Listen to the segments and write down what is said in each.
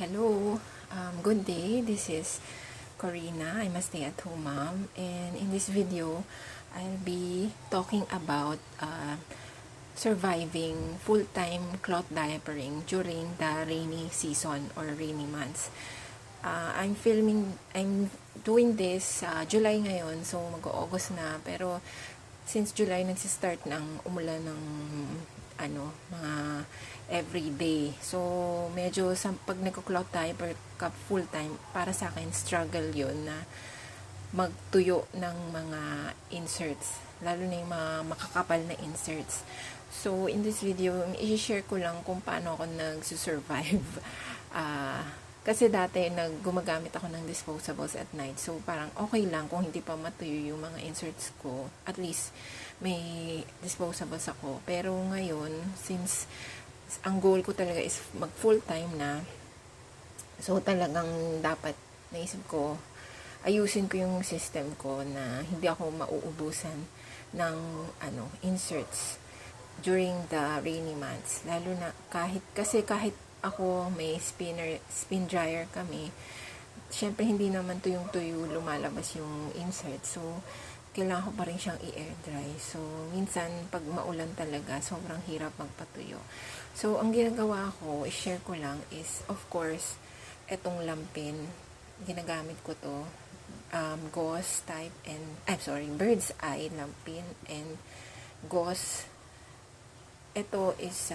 Hello, good day. This is Corina. I'm a stay-at-home mom, and in this video, I'll be talking about surviving full-time cloth diapering during the rainy season or rainy months. I'm doing this July ngayon, so mag-August na, pero since July nagsistart ng umulan ng mga everyday. So, medyo pag nagko-cloth diaper ka full time, para sa akin, struggle yun na magtuyo ng mga inserts. Lalo na yung mga makakapal na inserts. So, in this video, i-share ko lang kung paano ako nagsusurvive. Kasi dati, gumagamit ako ng disposables at night. So, parang okay lang kung hindi pa matuyo yung mga inserts ko. At least, may disposables ako. Pero ngayon, since ang goal ko talaga is mag full time na, so talagang dapat naisip ko, ayusin ko yung system ko na hindi ako mauubusan ng inserts during the rainy months. Lalo na kahit ako may spin dryer kami, syempre hindi naman tuyong-tuyo lumalabas yung insert. So, kailangan ko pa rin siyang i-air dry. So, minsan, pag maulan talaga, sobrang hirap magpatuyo. So, ang ginagawa ko, i-share ko lang is, of course, etong lampin. Ginagamit ko to. Gauze type and, bird's eye lampin and gauze. Ito is,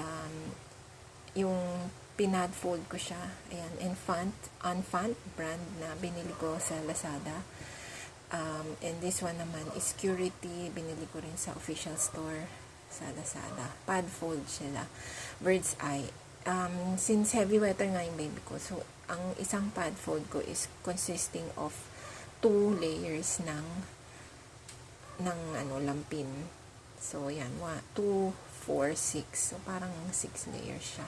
yung pinadfold ko siya. Ayan, Enfant brand na binili ko sa Lazada. And this one naman is Curity. Binili ko rin sa official store sa Lazada. Pad fold sila. Bird's eye. Since heavywetter nga yung baby ko, so ang isang pad fold ko is consisting of 2 layers ng lampin. So yan, 2, 4, 6. So parang 6 layers siya.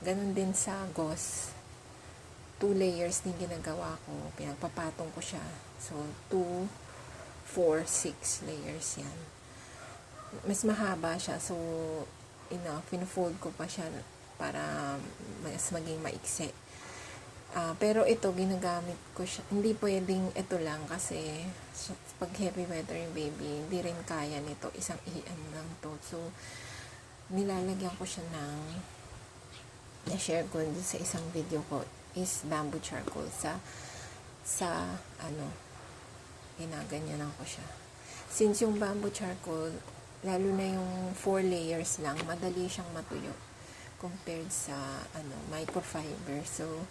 Ganon din sa gauze. 2 layers din ginagawa ko. Pinagpapatong ko siya. So, 2, 4, 6 layers yan. Mas mahaba siya. So, pinafold ko pa siya para mas maging maiksi. Pero ito, ginagamit ko siya. Hindi pwedeng ito lang kasi pag heavy weather yung baby, hindi rin kaya nito. Isang ian lang to. So, nilalagyan ko siya ng na-share ko sa isang video ko is bamboo charcoal ginaganyanan ko siya. Since yung bamboo charcoal, lalo na yung 4 layers lang, madali siyang matuyo compared sa microfiber. So,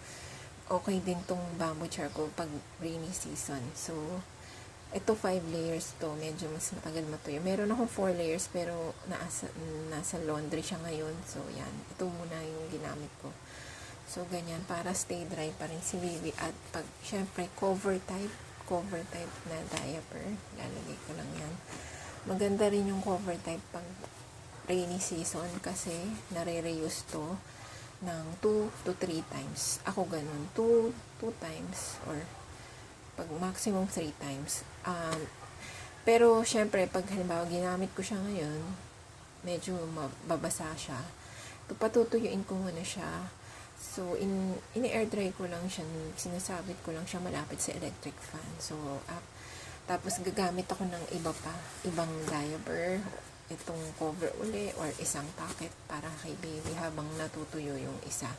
okay din tong bamboo charcoal pag rainy season. So, ito 5 layers to, medyo mas matagal matuyo. Meron akong 4 layers pero nasa laundry siya ngayon. So, yan. Ito muna yung ginamit ko. So, ganyan, para stay dry pa rin si baby. At pag, syempre, cover type na diaper, lalagay ko lang yan. Maganda rin yung cover type pag rainy season kasi nare-reuse to ng 2 to 3 times. Ako ganun, 2 times or pag maximum 3 times. Pero, syempre, pag halimbawa ginamit ko siya ngayon, medyo mababasa siya. Patutuyuin ko muna siya. So, in-air dry ko lang siya, sinasabit ko lang siya malapit sa electric fan. So, tapos gagamit ako ng ibang diaper, itong cover uli, or isang packet para kay baby habang natutuyo yung isa.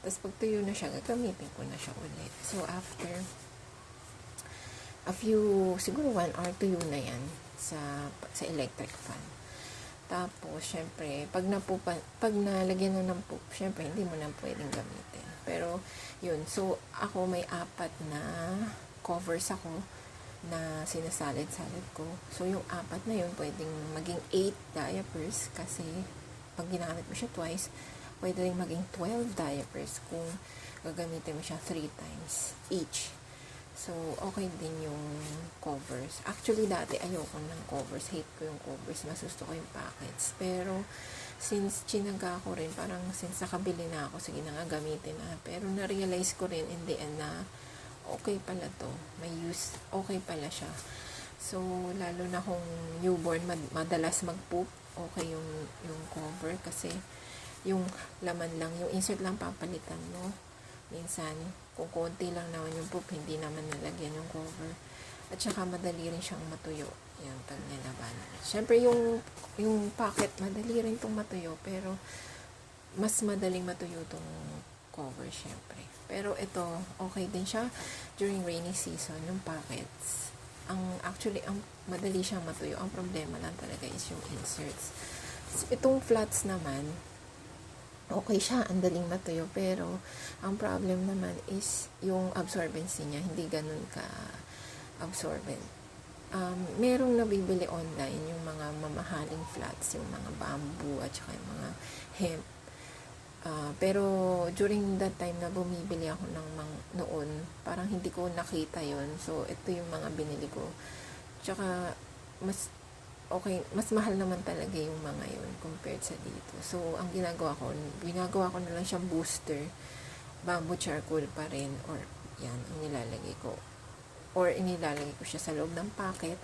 Tapos, pag tuyo na siya, gagamitin ko na siya uli. So, after a few, siguro 1 hour, tuyo na yan sa electric fan. Tapos, syempre, pag nalagyan na ng poop, syempre, hindi mo na pwedeng gamitin. Pero, yun. So, ako may 4 na covers ako na sinasalid-salid ko. So, yung 4 na yun, pwedeng maging 8 diapers kasi pag ginamit mo siya twice, pwede rin maging 12 diapers kung gagamitin mo siya 3 times each. So, okay din yung covers. Actually, dati ayoko ng covers. Hate ko yung covers. Mas gusto ko yung packets. Pero, since chinaga ko rin, parang since nakabili na ako, sige na nga gamitin na. Pero, na-realize ko rin in the end na okay pala to. May use. Okay pala siya. So, lalo na kung newborn, madalas mag-poop, okay yung cover kasi yung laman lang, yung insert lang papalitan mo. Minsan, kung konti lang naman yung poop, hindi naman nalagyan yung cover. At saka madali rin siyang matuyo. Yan, pag nilaban. Siyempre, yung packet, madali rin itong matuyo. Pero, mas madaling matuyo itong cover, syempre. Pero ito, okay din siya during rainy season, yung packets. Actually, ang madali siyang matuyo. Ang problema lang talaga is yung inserts. So, itong flats naman, okay siya, ang daling matuyo. Pero, ang problem naman is yung absorbency niya. Hindi ganun ka-absorbent. Merong nabibili online yung mga mamahaling flats, yung mga bamboo at saka yung mga hemp. Pero during that time na bumibili ako noon, parang hindi ko nakita yon. So, ito yung mga binili ko. Tsaka, mas mahal naman talaga yung mga yon compared sa dito. So, ang ginagawa ko na lang siyang booster. Bamboo charcoal pa rin. Or, yan, ang nilalagay ko. Or, inilalagay ko siya sa loob ng packet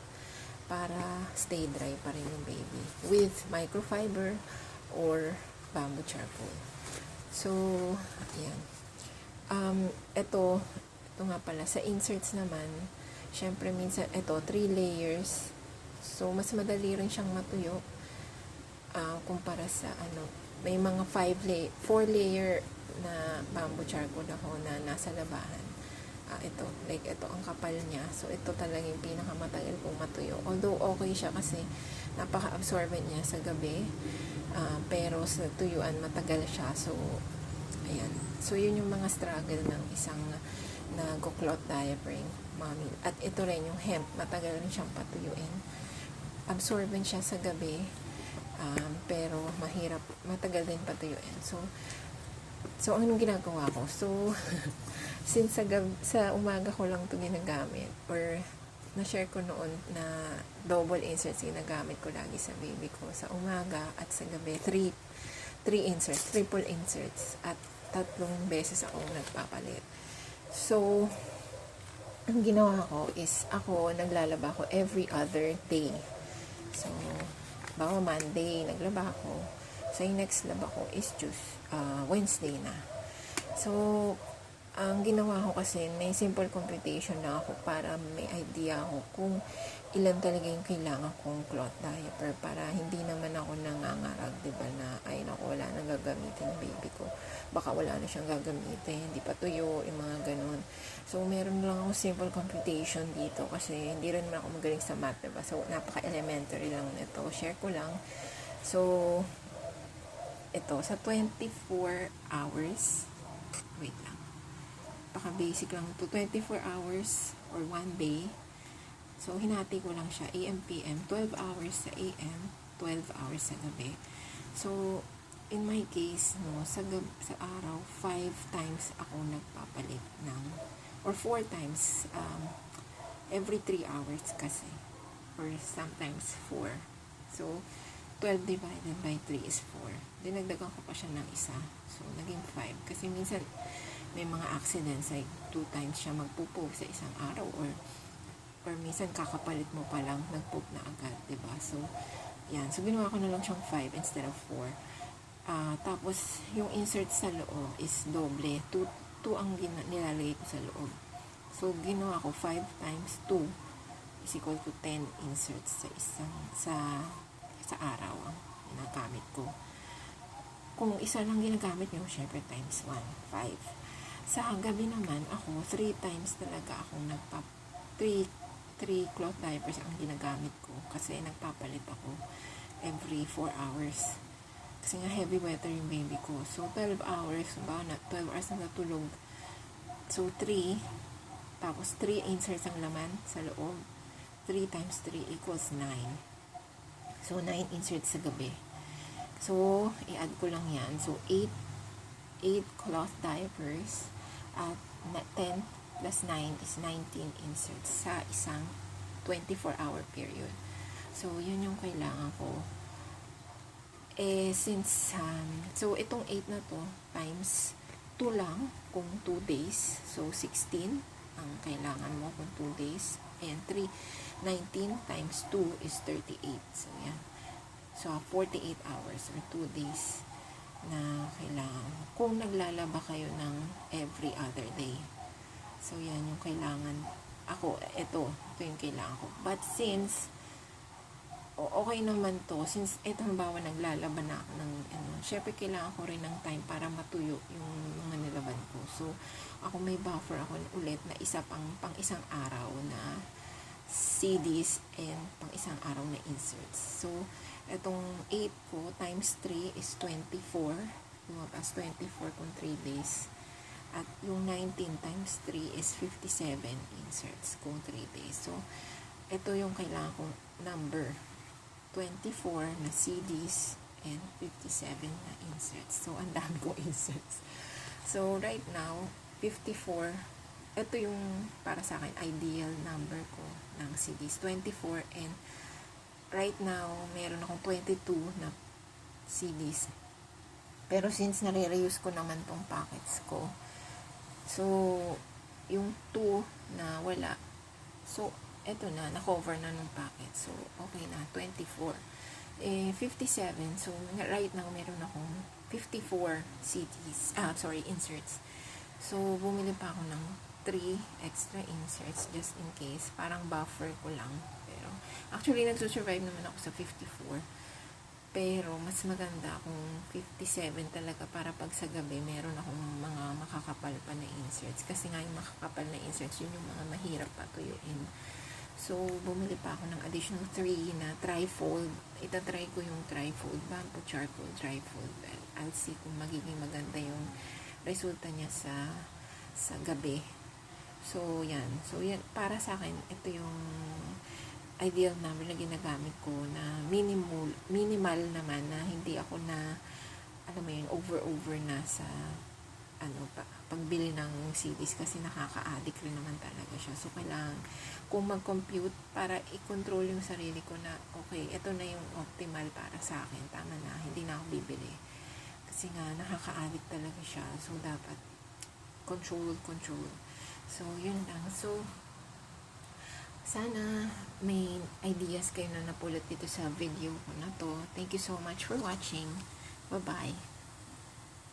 para stay dry pa rin yung baby. With microfiber or bamboo charcoal. So, ayan. Ito nga pala, sa inserts naman, syempre minsan, ito, 3 layers. So, mas madali rin siyang matuyo. Kumpara sa, may mga 4 layer na bamboo charcoal ako na nasa labahan. Ito ang kapal niya. So, ito talaga yung pinakamatagal kong matuyo. Although, okay siya kasi napaka-absorbent niya sa gabi. Pero sa tuyuan, matagal siya. So, ayan. So, yun yung mga struggle ng isang nag-cloth diapering mommy. At ito rin, yung hemp, matagal rin siyang patuyuin. Absorbent siya sa gabi. Pero matagal din patuyuin. So, anong ginagawa ko? So, since sa umaga ko lang ito ginagamit, or na-share ko noon na double inserts ginagamit ko lagi sa baby ko sa umaga at sa gabi. 3 inserts, triple inserts, at 3 beses ako nagpapalit. So, ang ginawa ko is naglalaba ko every other day. So, bawa Monday, naglaba ako. So, yung next laba ko is Wednesday na. So, ang ginawa ko kasi, may simple computation lang ako para may idea ako kung ilan talaga yung kailangan kong cloth diaper para hindi naman ako nangangarag, diba, na ay naku, wala nang gagamitin yung baby ko. Baka wala na siyang gagamitin, hindi pa tuyo, yung mga ganun. So, meron lang ako simple computation dito kasi hindi rin naman ako magaling sa math, diba? So, napaka-elementary lang nito. Share ko lang. So, ito, sa 24 hours, wait lang. Basic lang to 24 hours or 1 day. So, hinati ko lang siya AM, PM, 12 hours sa AM, 12 hours sa gabi. So, in my case, sa araw, 5 times ako nagpapalit or 4 times, every 3 hours kasi, or sometimes 4. So, 12 divided by 3 is 4. Dinagdagan ko pa siya ng isa. So, naging 5. Kasi minsan, may mga accidents like 2 times siya magpupo sa isang araw or minsan kakapalit mo pa lang nagpoop na agad, diba? So, yan. So, ginawa ko na lang siyang 5 instead of 4. Tapos, yung insert sa loob is doble. 2 ang nilalagay ko sa loob. So, ginawa ko 5 times 2 is equal to 10 inserts sa araw ang ginagamit ko. Kung isa lang ginagamit nyo, syempre times 1, 5. Sa gabi naman, ako, 3 times talaga akong 3 cloth diapers ang ginagamit ko kasi nagpapalit ako every 4 hours. Kasi nga heavywetter yung baby ko. So, 12 hours, 12 hours na natulog. So, 3, tapos 3 inserts ang laman sa loob. 3 times 3 equals 9. So, 9 inserts sa gabi. So, i-add ko lang yan. So, 8 cloth diapers at 10 plus 9 is 19 inserts sa isang 24-hour period. So, yun yung kailangan ko. So, itong 8 na to times 2 lang kung 2 days. So, 16 ang kailangan mo kung 2 days. And 19 times 2 is 38. So, yan. So, 48 hours or 2 days. na kailangan kung naglalaba kayo ng every other day. So yan yung kailangan ako, ito yung kailangan ko. But since okay naman to, since ito halimbawa naglalaba na ako ng syempre kailangan ko rin ng time para matuyo yung mga nilaban ko. So ako may buffer ako ulit na pang isang araw na CDs and pang isang araw na inserts. So itong 8 ko times 3 is 24, lumabas 24 kung 3 days. At yung 19 times 3 is 57 inserts kung 3 days. So ito yung kailangan kong number, 24 na CDs and 57 na inserts. So, ang dami kong inserts. So, right now, 54, ito yung para sa akin, ideal number ko ng CDs. 24 and right now, meron akong 22 na CDs. Pero since nare-reuse ko naman tong packets ko, so, yung 2 na wala, so, eto na, na-cover na nung packet. So, okay na, 24. 57. So, right now, meron akong 54 CDs. Inserts. So, bumili pa ako ng 3 extra inserts just in case. Parang buffer ko lang. Pero, actually, nagsusurvive naman ako sa 54. Pero, mas maganda kung 57 talaga para pag sa gabi, meron akong mga makakapal pa na inserts. Kasi nga yung makakapal na inserts, yun yung mga mahirap patuyuin. So, bumili pa ako ng additional 3 na tri-fold. Itatry ko yung tri-fold, bamboo charcoal tri-fold. Well, I'll see kung magiging maganda yung resulta niya sa gabi. So, yan. So, yan. Para sa akin, ito yung ideal number na ginagamit ko na minimal naman na hindi ako na, alam mo yun, over na sa pagbili ng CDs kasi nakaka-addict rin naman talaga siya. So, kailangan kung mag-compute para i-control yung sarili ko na, okay, ito na yung optimal para sa akin. Tama na, hindi na ako bibili. Kasi nga, nakaka-addict talaga siya. So, dapat control. So, yun lang. So, sana may ideas kayo na napulot dito sa video ko na to. Thank you so much for watching. Bye-bye.